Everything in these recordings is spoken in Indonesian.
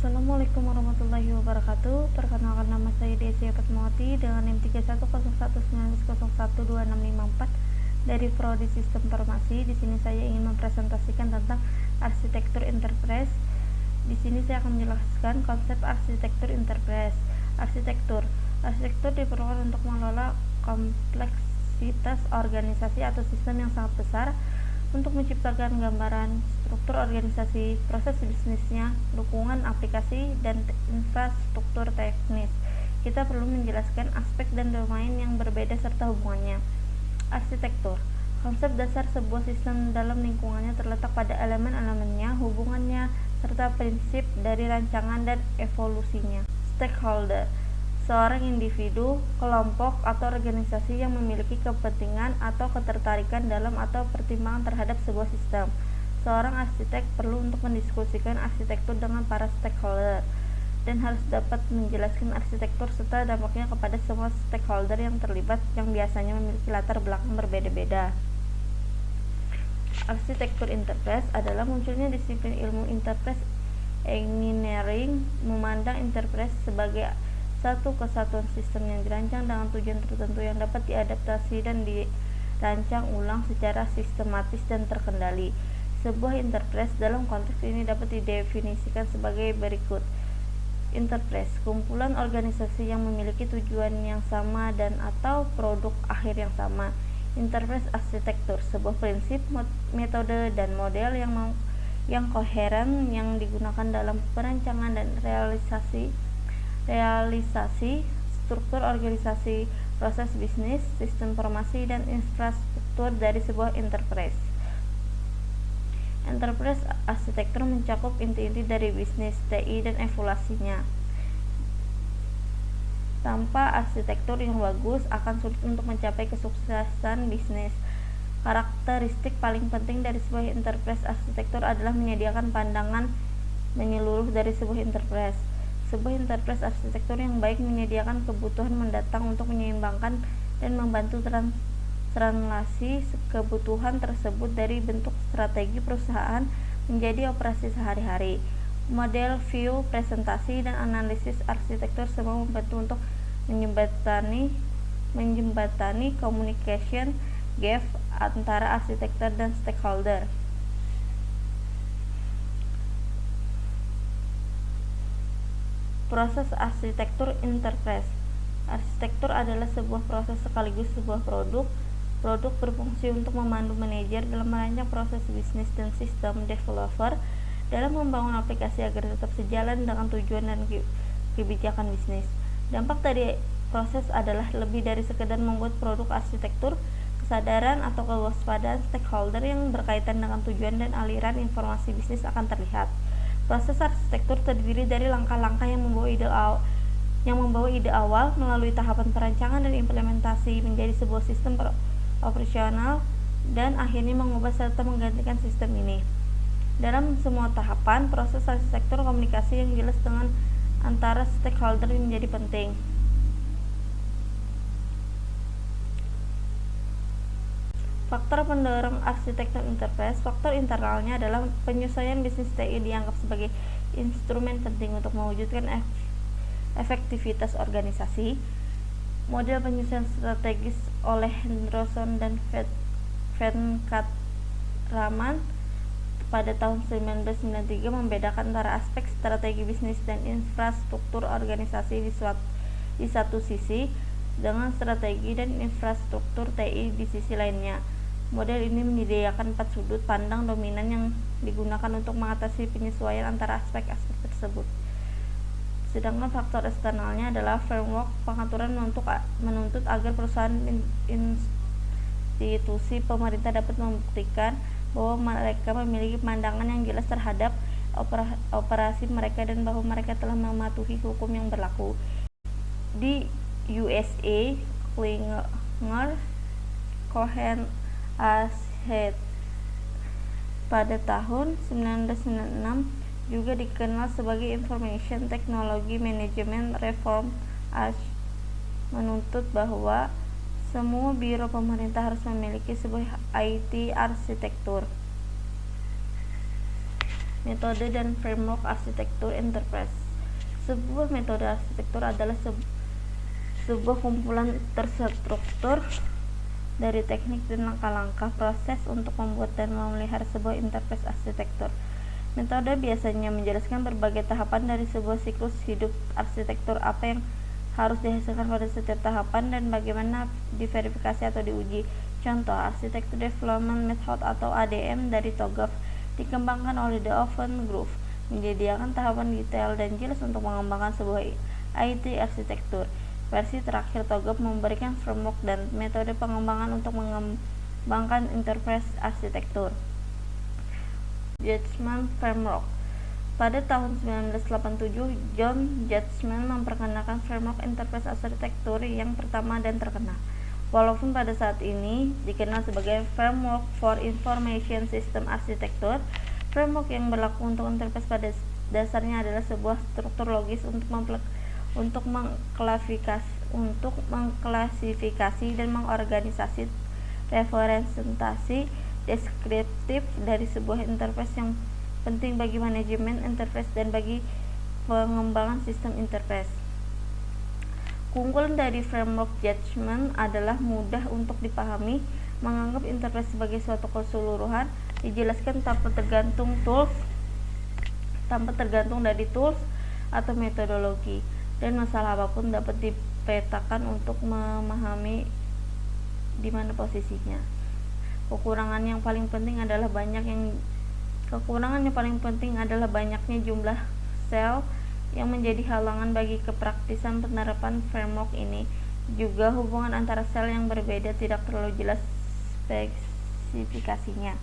Assalamualaikum warahmatullahi wabarakatuh. Perkenalkan, nama saya Desi Fatmawati dengan NIM 3101901264 dari Prodi Sistem Informasi. Di sini saya ingin mempresentasikan tentang arsitektur enterprise. Di sini saya akan menjelaskan konsep arsitektur enterprise. Arsitektur diperlukan untuk mengelola kompleksitas organisasi atau sistem yang sangat besar, untuk menciptakan gambaran struktur organisasi, proses bisnisnya, dukungan aplikasi, dan infrastruktur teknis. Kita perlu menjelaskan aspek dan domain yang berbeda serta hubungannya. Arsitektur, konsep dasar sebuah sistem dalam lingkungannya terletak pada elemen-elemennya, hubungannya, serta prinsip dari rancangan dan evolusinya. Stakeholder, seorang individu, kelompok, atau organisasi yang memiliki kepentingan atau ketertarikan dalam atau pertimbangan terhadap sebuah sistem. Seorang arsitek perlu untuk mendiskusikan arsitektur dengan para stakeholder dan harus dapat menjelaskan arsitektur serta dampaknya kepada semua stakeholder yang terlibat, yang biasanya memiliki latar belakang berbeda-beda. Arsitektur enterprise adalah munculnya disiplin ilmu enterprise engineering, memandang enterprise sebagai satu kesatuan sistem yang dirancang dengan tujuan tertentu yang dapat diadaptasi dan dirancang ulang secara sistematis dan terkendali. Sebuah enterprise dalam konteks ini dapat didefinisikan sebagai berikut. Enterprise, kumpulan organisasi yang memiliki tujuan yang sama dan atau produk akhir yang sama. Enterprise arsitektur, sebuah prinsip, metode, dan model yang koheren yang digunakan dalam perancangan dan realisasi struktur organisasi, proses bisnis, sistem informasi, dan infrastruktur dari sebuah enterprise. Enterprise arsitektur mencakup inti-inti dari bisnis, TI, dan evaluasinya. Tanpa arsitektur yang bagus, akan sulit untuk mencapai kesuksesan bisnis. Karakteristik paling penting dari sebuah enterprise arsitektur adalah menyediakan pandangan menyeluruh dari sebuah enterprise. Sebuah enterprise arsitektur yang baik menyediakan kebutuhan mendatang untuk menyeimbangkan dan membantu translasi kebutuhan tersebut dari bentuk strategi perusahaan menjadi operasi sehari-hari. Model, view, presentasi, dan analisis arsitektur semua membantu untuk menjembatani communication gap antara arsitektur dan stakeholder. Proses arsitektur enterprise. Arsitektur adalah sebuah proses sekaligus sebuah produk. Produk berfungsi untuk memandu manajer dalam merancang proses bisnis dan sistem developer dalam membangun aplikasi agar tetap sejalan dengan tujuan dan kebijakan bisnis. Dampak dari proses adalah lebih dari sekedar membuat produk arsitektur. Kesadaran atau kewaspadaan stakeholder yang berkaitan dengan tujuan dan aliran informasi bisnis akan terlihat. Proses arsitektur terdiri dari langkah-langkah yang membawa ide awal melalui tahapan perancangan dan implementasi menjadi sebuah sistem operasional dan akhirnya mengubah serta menggantikan sistem ini. Dalam semua tahapan, proses arsitektur komunikasi yang jelas dengan antara stakeholder menjadi penting. Faktor pendorong arsitektur enterprise. Faktor internalnya adalah penyesuaian bisnis TI dianggap sebagai instrumen penting untuk mewujudkan efektivitas organisasi. Model penyusunan strategis oleh Henderson dan Venkatraman pada tahun 1993 membedakan antara aspek strategi bisnis dan infrastruktur organisasi di satu sisi, dengan strategi dan infrastruktur TI di sisi lainnya. Model ini menyediakan 4 sudut pandang dominan yang digunakan untuk mengatasi penyesuaian antara aspek-aspek tersebut. Sedangkan faktor eksternalnya adalah framework pengaturan menuntut agar perusahaan institusi pemerintah dapat membuktikan bahwa mereka memiliki pandangan yang jelas terhadap operasi mereka dan bahwa mereka telah mematuhi hukum yang berlaku. Di USA, Klinger, Cohen, Ashead pada tahun 1996 juga dikenal sebagai Information Technology Management Reform Act, menuntut bahwa semua biro pemerintah harus memiliki sebuah IT arsitektur. Metode dan framework arsitektur enterprise. Sebuah metode arsitektur adalah sebuah kumpulan terstruktur dari teknik dan langkah-langkah proses untuk membuat dan memelihara sebuah interface arsitektur. Metode biasanya menjelaskan berbagai tahapan dari sebuah siklus hidup arsitektur, apa yang harus dihasilkan pada setiap tahapan dan bagaimana diverifikasi atau diuji. Contoh, Architecture Development Method atau ADM dari TOGAF dikembangkan oleh The Open Group, menyediakan tahapan detail dan jelas untuk mengembangkan sebuah IT arsitektur. Versi terakhir TOGAF memberikan framework dan metode pengembangan untuk mengembangkan enterprise arsitektur. Judgment Framework. Pada tahun 1987, John Judgment memperkenalkan framework enterprise arsitektur yang pertama dan terkenal. Walaupun pada saat ini dikenal sebagai Framework for Information System Architecture, framework yang berlaku untuk enterprise pada dasarnya adalah sebuah struktur logis untuk mengklasifikasi dan mengorganisasi representasi deskriptif dari sebuah enterprise yang penting bagi manajemen enterprise dan bagi pengembangan sistem enterprise. Keunggulan dari framework judgment adalah mudah untuk dipahami, menganggap enterprise sebagai suatu keseluruhan, dijelaskan tanpa tergantung dari tools atau metodologi, dan masalah apapun dapat dipetakan untuk memahami di mana posisinya. Kekurangan yang paling penting adalah banyaknya jumlah sel yang menjadi halangan bagi kepraktisan penerapan framework ini. Juga hubungan antara sel yang berbeda tidak terlalu jelas spesifikasinya.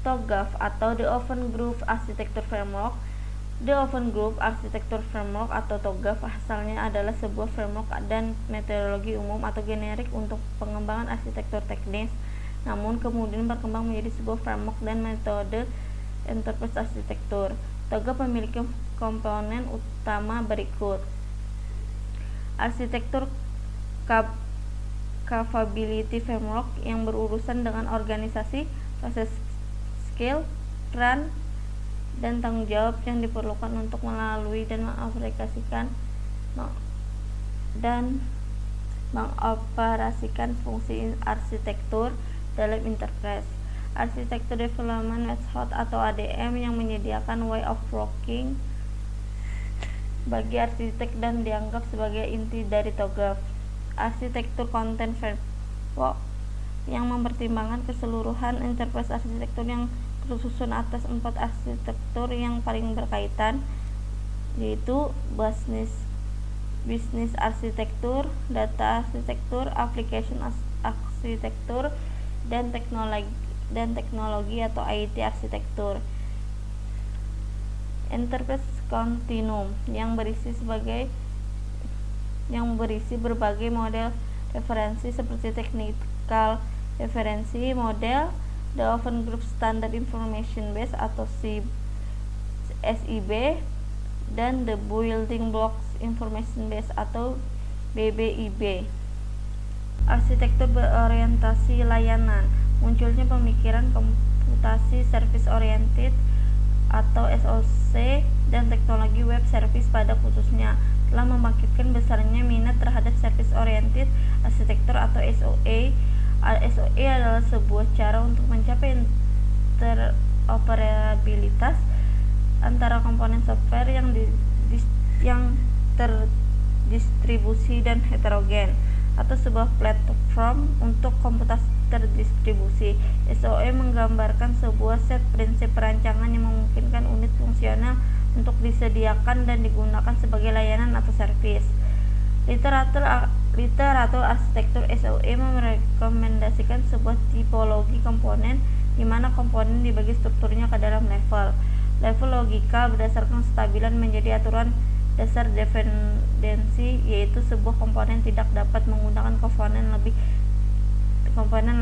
TOGAF atau The Open Group Architecture Framework. The Open Group Architecture Framework atau TOGAF asalnya adalah sebuah framework dan metodologi umum atau generik untuk pengembangan arsitektur teknis, namun kemudian berkembang menjadi sebuah framework dan metode enterprise arsitektur. TOGAF memiliki komponen utama berikut: arsitektur capability framework yang berurusan dengan organisasi, proses, skill, peran, dan tanggung jawab yang diperlukan untuk melalui dan mengoperasikan fungsi arsitektur dalam enterprise. Architecture Development Method atau ADM yang menyediakan way of working bagi arsitek dan dianggap sebagai inti dari TOGAF. Arsitektur Content Framework yang mempertimbangkan keseluruhan enterprise arsitektur yang tersusun atas 4 arsitektur yang paling berkaitan, yaitu business arsitektur, data arsitektur, application arsitektur, dan teknologi atau IT arsitektur. Enterprise Continuum yang berisi berbagai model referensi seperti technical referensi model, The Open Group Standard Information Base atau SIB, dan The Building Blocks Information Base atau BBIB. Arsitektur berorientasi layanan. Munculnya pemikiran komputasi service oriented atau SOC dan teknologi web service pada khususnya telah membangkitkan besarnya minat terhadap service oriented arsitektur atau SOA. SOA adalah sebuah cara untuk mencapai interoperabilitas antara komponen software yang terdistribusi dan heterogen, atau sebuah platform untuk komputasi terdistribusi. SOA menggambarkan sebuah set prinsip perancangan yang memungkinkan unit fungsional untuk disediakan dan digunakan sebagai layanan atau servis. Literatur arsitektur SOA merekomendasikan sebuah tipologi komponen di mana komponen dibagi strukturnya ke dalam level. Level logika berdasarkan stabilan menjadi aturan dasar dependensi, yaitu sebuah komponen tidak dapat menggunakan komponen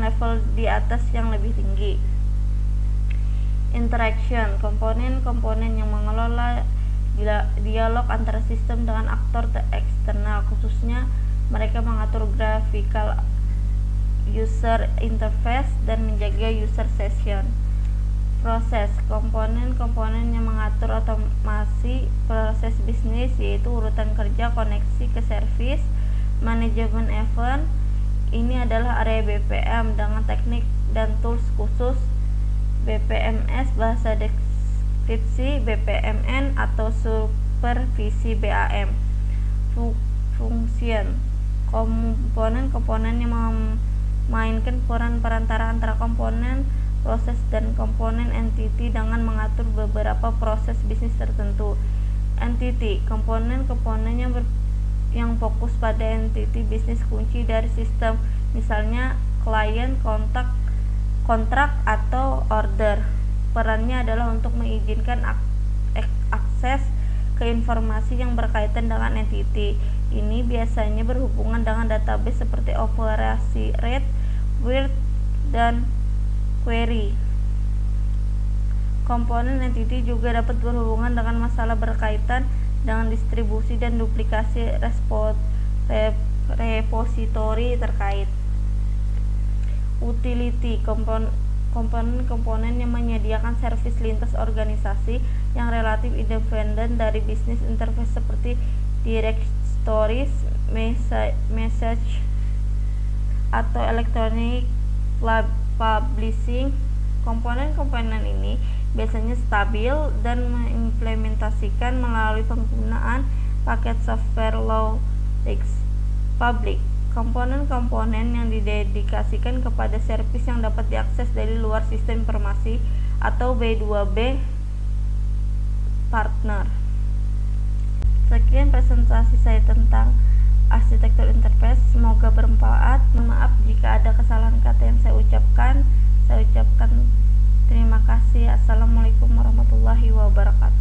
level di atas yang lebih tinggi. Interaction, komponen yang mengelola dialog antara sistem dengan aktor eksternal, khususnya mereka mengatur graphical user interface dan menjaga user session. Proses, komponen-komponen yang mengatur otomasi proses bisnis, yaitu urutan kerja, koneksi ke servis, manajemen event. Ini adalah area BPM dengan teknik dan tools khusus. BPMS, bahasa deskripsi, BPMN atau supervisi, BAM. Function, komponen-komponen yang memainkan peran perantara antara komponen proses dan komponen entity dengan mengatur beberapa proses bisnis tertentu. Entity, komponen-komponen yang fokus pada entity bisnis kunci dari sistem, misalnya klien, kontrak atau order. Perannya adalah untuk mengizinkan akses ke informasi yang berkaitan dengan entity. Ini biasanya berhubungan dengan database seperti operasi rate, word, dan query. Komponen entity juga dapat berhubungan dengan masalah berkaitan dengan distribusi dan duplikasi repositori terkait. Utility, komponen-komponen yang menyediakan servis lintas organisasi yang relatif independen dari bisnis interface seperti directories, message, atau electronic publishing. Komponen-komponen ini biasanya stabil dan mengimplementasikan melalui penggunaan paket software low risk public. Komponen-komponen yang didedikasikan kepada servis yang dapat diakses dari luar sistem informasi atau B2B partner. Sekian presentasi saya tentang arsitektur enterprise, semoga bermanfaat. Mohon maaf jika ada kesalahan kata yang saya ucapkan terima kasih. Assalamualaikum warahmatullahi wabarakatuh.